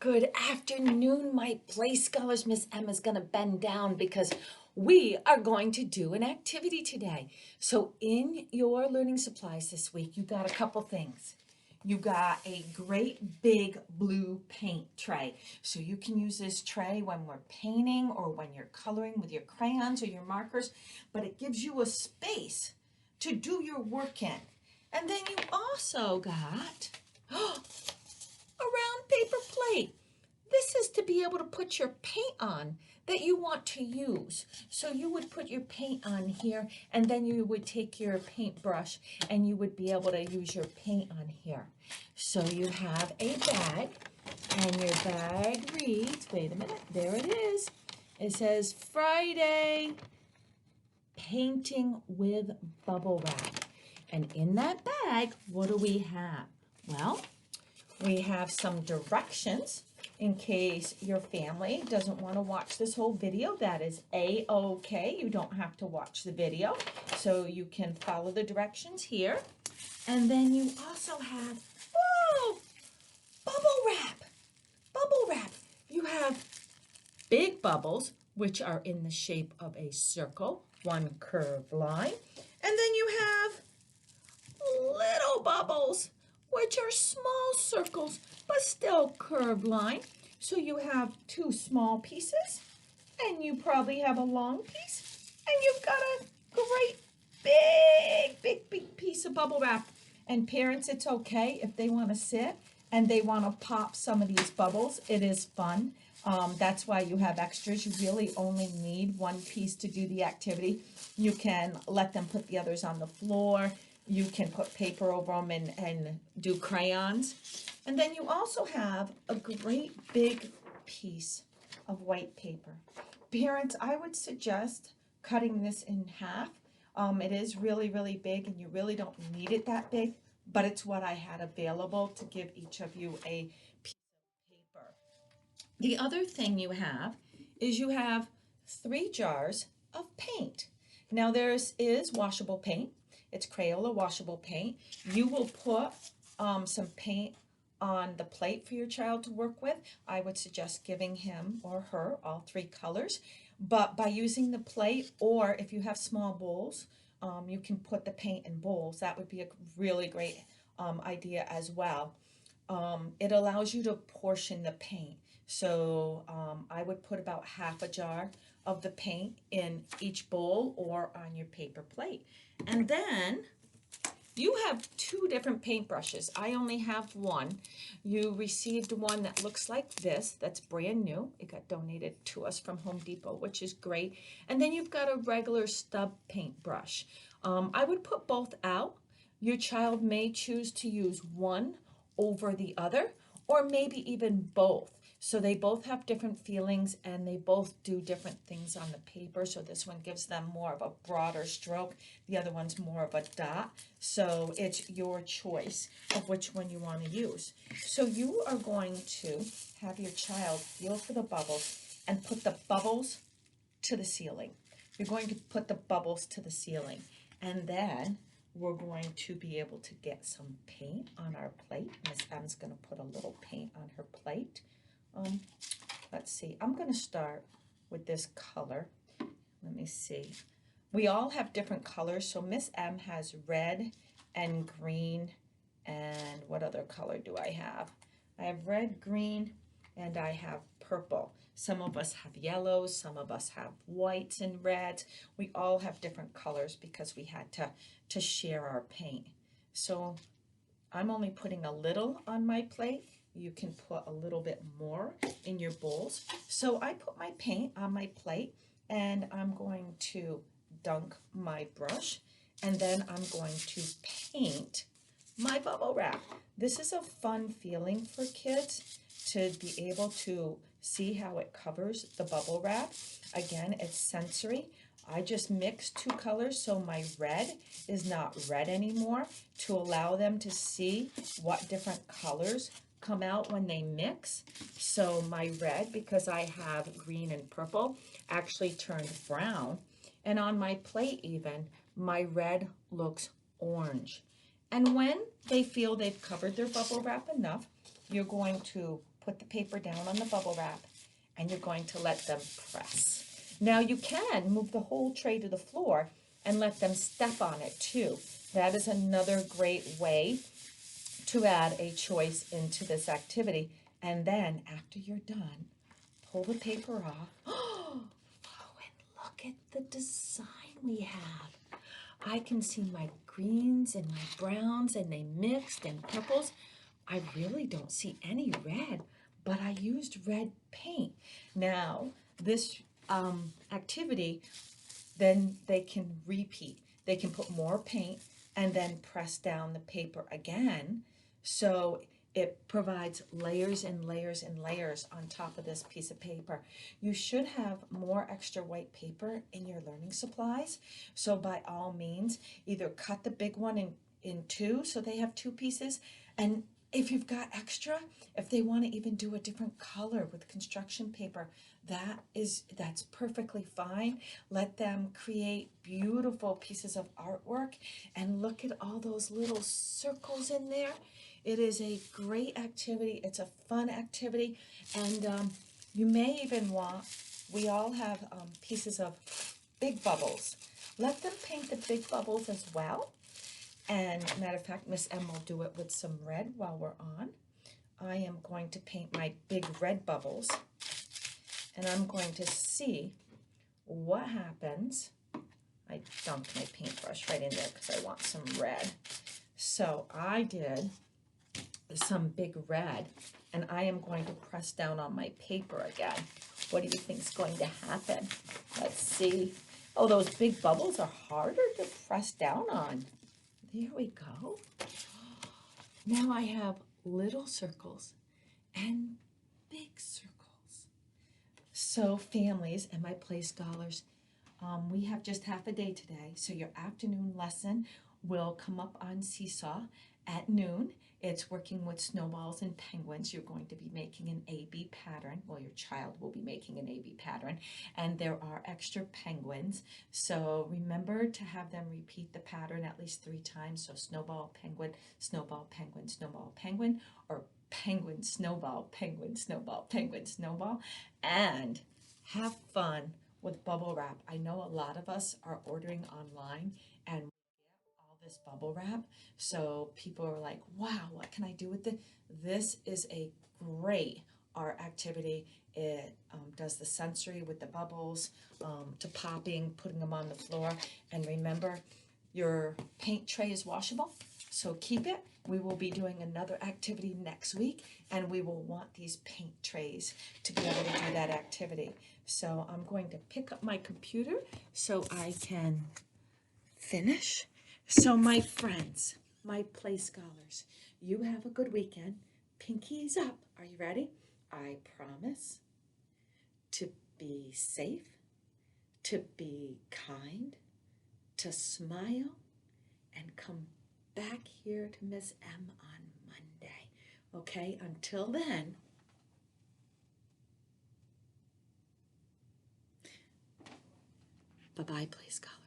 Good afternoon, my play scholars. Miss Emma's going to bend down because we are going to do an activity today. So in your learning supplies this week, you got a couple things. You got a great big blue paint tray. So you can use this tray when we're painting or when you're coloring with your crayons or your markers, but it gives you a space to do your work in. And then you also got a round paper plate. This is to be able to put your paint on that you want to use. So you would put your paint on here, and then you would take your paintbrush and you would be able to use your paint on here. So you have a bag, and your bag reads, wait a minute, there it is. It says Friday painting with bubble wrap. And in that bag, what do we have? Well, we have some directions in case your family doesn't want to watch this whole video. That is A-OK. You don't have to watch the video. So you can follow the directions here. And then you also have, oh, bubble wrap. Bubble wrap. You have big bubbles, which are in the shape of a circle, one curved line. And then you have little bubbles, which are small circles, but still curved line. So you have two small pieces, and you probably have a long piece, and you've got a great big piece of bubble wrap. And parents, it's okay if they want to sit and they want to pop some of these bubbles. It is fun. That's why you have extras. You really only need one piece to do the activity. You can let them put the others on the floor. You can put paper over them and do crayons. And then you also have a great big piece of white paper. Parents, I would suggest cutting this in half. It is really big, and you really don't need it that big, but it's what I had available to give each of you a piece of paper. The other thing you have is you have 3 jars of paint. Now there's is washable paint. It's Crayola washable paint. You will put some paint on the plate for your child to work with. I would suggest giving him or her all 3 colors. But by using the plate, or if you have small bowls, you can put the paint in bowls. That would be a really great idea as well. It allows you to portion the paint. So I would put about half a jar of the paint in each bowl or on your paper plate. And then you have 2 different paintbrushes. I only have one. You received one that looks like this. That's brand new. It got donated to us from Home Depot, which is great. And then you've got a regular stub paintbrush. I would put both out. Your child may choose to use one over the other, or maybe even both. So they both have different feelings, and they both do different things on the paper. So this one gives them more of a broader stroke. The other one's more of a dot. So it's your choice of which one you want to use. So you are going to have your child feel for the bubbles and put the bubbles to the ceiling. You're going to put the bubbles to the ceiling. And then we're going to be able to get some paint on our plate. Miss M's going to put a little paint on her plate. Let's see, I'm going to start with this color. Let me see. We all have different colors. So Miss M has red and green, and what other color do I have? I have red, green, and I have purple. Some of us have yellows, some of us have whites and reds. We all have different colors because we had to share our paint. So I'm only putting a little on my plate. You can put a little bit more in your bowls. So I put my paint on my plate, and I'm going to dunk my brush, and then I'm going to paint my bubble wrap. This is a fun feeling for kids to be able to see how it covers the bubble wrap. Again, it's sensory. I just mixed 2 colors, so my red is not red anymore, to allow them to see what different colors come out when they mix. So my red, because I have green and purple, actually turned brown. And on my plate even, my red looks orange. And when they feel they've covered their bubble wrap enough, you're going to put the paper down on the bubble wrap, and you're going to let them press. Now you can move the whole tray to the floor and let them step on it too. That is another great way to add a choice into this activity. And then after you're done, pull the paper off. Oh, and look at the design we have. I can see my greens and my browns, and they mixed, and purples. I really don't see any red, but I used red paint. Now, this activity, then they can repeat. They can put more paint and then press down the paper again. So it provides layers and layers and layers on top of this piece of paper. You should have more extra white paper in your learning supplies. So by all means, either cut the big one in two so they have two pieces, and if you've got extra, if they want to even do a different color with construction paper, that's perfectly fine. Let them create beautiful pieces of artwork, and look at all those little circles in there. It is a great activity. It's a fun activity, and you may even want, we all have pieces of big bubbles. Let them paint the big bubbles as well. And matter of fact, Miss M will do it with some red while we're on. I am going to paint my big red bubbles, and I'm going to see what happens. I dumped my paintbrush right in there because I want some red. So I did some big red, and I am going to press down on my paper again. What do you think is going to happen? Let's see. Oh, those big bubbles are harder to press down on. There we go. Now I have little circles and big circles. So families and my Play Scholars, we have just half a day today. So your afternoon lesson will come up on Seesaw at noon. It's working with snowballs and penguins. You're going to be making an A-B pattern. Well, your child will be making an A-B pattern. And there are extra penguins. So remember to have them repeat the pattern at least 3 times. So snowball, penguin, snowball, penguin, snowball, penguin, or penguin, snowball, penguin, snowball, penguin, snowball. And have fun with bubble wrap. I know a lot of us are ordering online and this bubble wrap, so people are like, wow, what can I do with it? This is a great art activity. It does the sensory with the bubbles, to popping, putting them on the floor. And remember, your paint tray is washable, so keep it. We will be doing another activity next week, and we will want these paint trays to be able to do that activity. So I'm going to pick up my computer so I can finish. So my friends, my Play Scholars, you have a good weekend. Pinkies up. Are you ready? I promise to be safe, to be kind, to smile, and come back here to Miss M on Monday. Okay, until then, bye-bye, Play Scholars.